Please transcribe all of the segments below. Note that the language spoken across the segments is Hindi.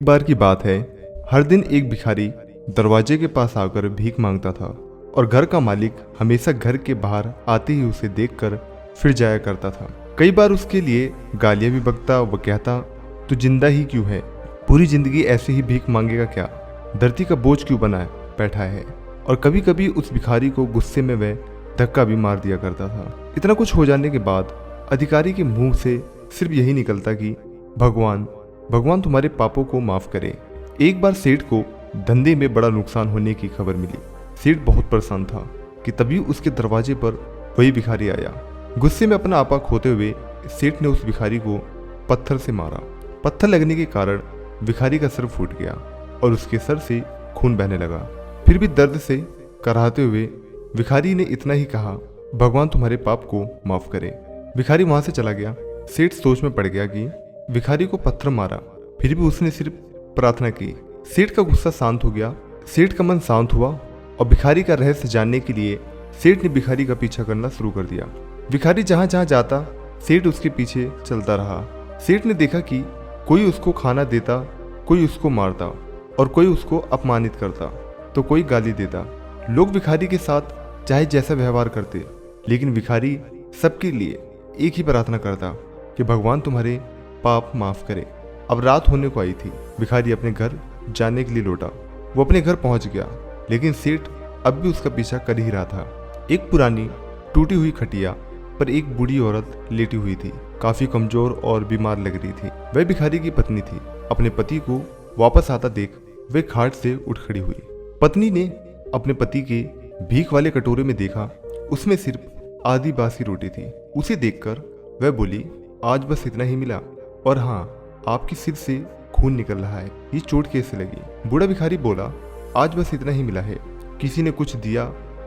एक बार की बात है। हर दिन एक भिखारी दरवाजे के पास आकर भीख मांगता था और घर का मालिक हमेशा घर के बाहर आते ही उसे देखकर फिर जाया करता था। कई बार उसके लिए गालियां भी बकता व कहता, तू जिंदा ही क्यों है, पूरी जिंदगी ऐसे ही भीख मांगेगा क्या, धरती का बोझ क्यों बनाए बैठा है। और कभी कभी उस भिखारी को गुस्से में वह धक्का भी मार दिया करता था। इतना कुछ हो जाने के बाद अधिकारी के मुंह से सिर्फ यही निकलता कि भगवान भगवान तुम्हारे पापों को माफ करे। एक बार सेठ को धंधे में बड़ा नुकसान होने की खबर मिली। सेठ बहुत परेशान था कि तभी उसके दरवाजे पर वही भिखारी आया। गुस्से में अपना आपा खोते हुए सेठ ने उस भिखारी को पत्थर से मारा। पत्थर लगने के कारण भिखारी का सर फूट गया और उसके सर से खून बहने लगा। फिर भी दर्द से कराहते हुए भिखारी ने इतना ही कहा, भगवान तुम्हारे पाप को माफ करे। भिखारी वहां से चला गया। सेठ सोच में पड़ गया कि भिखारी को पत्थर मारा, फिर भी उसने सिर्फ प्रार्थना की। सेठ का गुस्सा शांत हो गया। सेठ का मन शांत हुआ और भिखारी का रहस्य जानने के लिए सेठ ने भिखारी का पीछा करना शुरू कर दिया। भिखारी जहां जहां जाता सेठ उसके पीछे चलता रहा। सेठ ने देखा कि कोई उसको खाना देता, कोई उसको मारता और कोई उसको अपमानित करता तो कोई गाली देता। लोग भिखारी के साथ चाहे जैसा व्यवहार करते, लेकिन भिखारी सबके लिए एक ही प्रार्थना करता कि भगवान तुम्हारे पाप माफ करे। अब रात होने को आई थी। भिखारी अपने घर जाने के लिए लौटा। वो अपने घर पहुंच गया, लेकिन सेठ अब भी उसका पीछा कर ही रहा था। एक पुरानी टूटी हुई खटिया पर एक बूढ़ी औरत लेटी हुई थी। काफी कमजोर और बीमार लग रही थी। वह भिखारी की पत्नी थी। अपने पति को वापस आता देख वह खाट से उठ खड़ी हुई। पत्नी ने अपने पति के भीख वाले कटोरे में देखा, उसमें सिर्फ आधी बासी रोटी थी। उसे देखकर वह बोली, आज बस इतना ही मिला, और हाँ, आपके सिर से खून निकल रहा है, ये चोट कैसे लगी। बूढ़ा भिखारी बोला, आज बस इतना ही मिला है, किसी ने कुछ दिया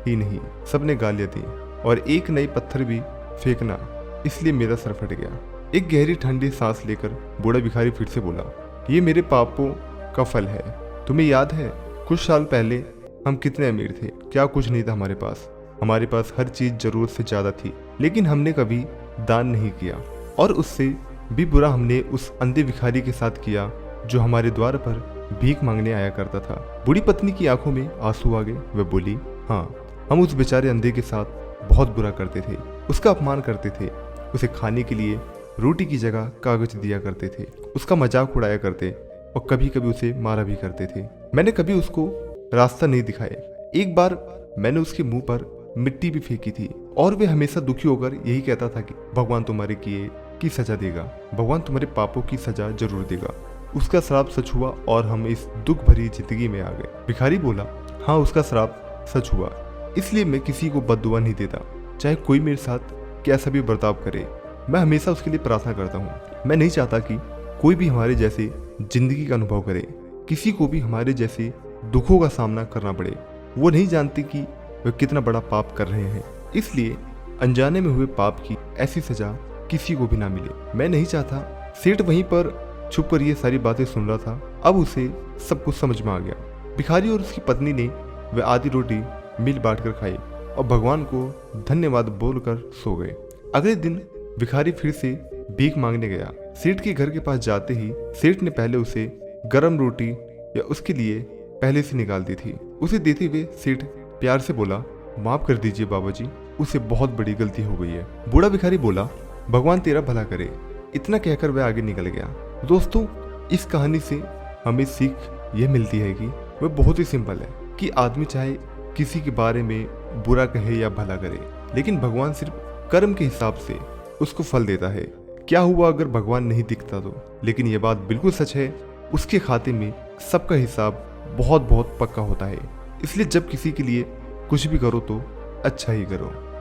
ही नहीं, सबने गालियां दी और एक नई पत्थर भी फेंकना, इसलिए मेरा सर फट गया। एक गहरी ठंडी सांस लेकर बूढ़ा भिखारी फिर से बोला, ये मेरे पापों का फल है। तुम्हें याद है कुछ साल पहले हम कितने अमीर थे, क्या कुछ नहीं था हमारे पास हर चीज जरूरत से ज्यादा थी, लेकिन हमने कभी दान नहीं किया। और उससे भी बुरा हमने उस अंधे भिखारी के साथ किया जो हमारे द्वार पर भीख मांगने आया करता था। बूढ़ी पत्नी की आंखों में आंसू आ गए। वह बोली, हाँ, हम उस बेचारे अंधे के साथ बहुत बुरा करते थे, उसका अपमान करते थे, उसे खाने के लिए रोटी की जगह कागज दिया करते थे, उसका मजाक उड़ाया करते और कभी कभी उसे मारा भी करते थे। मैंने कभी उसको रास्ता नहीं दिखाया। एक बार मैंने उसके मुंह पर मिट्टी भी फेंकी थी और वह हमेशा दुखी होकर यही कहता था कि भगवान तुम्हारे किए की सजा देगा, भगवान तुम्हारे पापों की सजा जरूर देगा। उसका श्राप सच हुआ और हम इस दुख भरी जिंदगी में आ गए। भिखारी बोला, हाँ, उसका श्राप सच हुआ, इसलिए मैं किसी को बद्दुआ नहीं देता, चाहे कोई मेरे साथ कैसा भी बर्ताव करे। मैं हमेशा उसके लिए प्रार्थना करता हूँ। मैं नहीं चाहता कि कोई भी हमारे जैसे जिंदगी का अनुभव करे, किसी को भी हमारे जैसे दुखों का सामना करना पड़े। वो नहीं जानते कि वे कितना बड़ा पाप कर रहे हैं, इसलिए अनजाने में हुए पाप की ऐसी सजा किसी को भी ना मिले। मैं नहीं चाहता। सेठ वहीं पर छुप कर ये सारी बातें सुन रहा था। अब उसे सब कुछ समझ में आ गया। भिखारी और उसकी पत्नी ने वह आधी रोटी मिल बांट कर खाई और भगवान को धन्यवाद बोलकर सो गए। अगले दिन भिखारी फिर से भीख मांगने गया। सेठ के घर के पास जाते ही सेठ ने पहले उसे गर्म रोटी या उसके लिए पहले से निकाल दी थी। उसे देते हुए सेठ प्यार से बोला, माफ कर दीजिए बाबा जी, उसे बहुत बड़ी गलती हो गई है। बूढ़ा भिखारी बोला, भगवान तेरा भला करे। इतना कहकर वह आगे निकल गया। दोस्तों, इस कहानी से हमें सीख यह मिलती है कि वह बहुत ही सिंपल है कि आदमी चाहे किसी के बारे में बुरा कहे या भला करे, लेकिन भगवान सिर्फ कर्म के हिसाब से उसको फल देता है। क्या हुआ अगर भगवान नहीं दिखता तो? लेकिन यह बात बिल्कुल सच है, उसके खाते में सबका हिसाब बहुत बहुत पक्का होता है। इसलिए जब किसी के लिए कुछ भी करो तो अच्छा ही करो।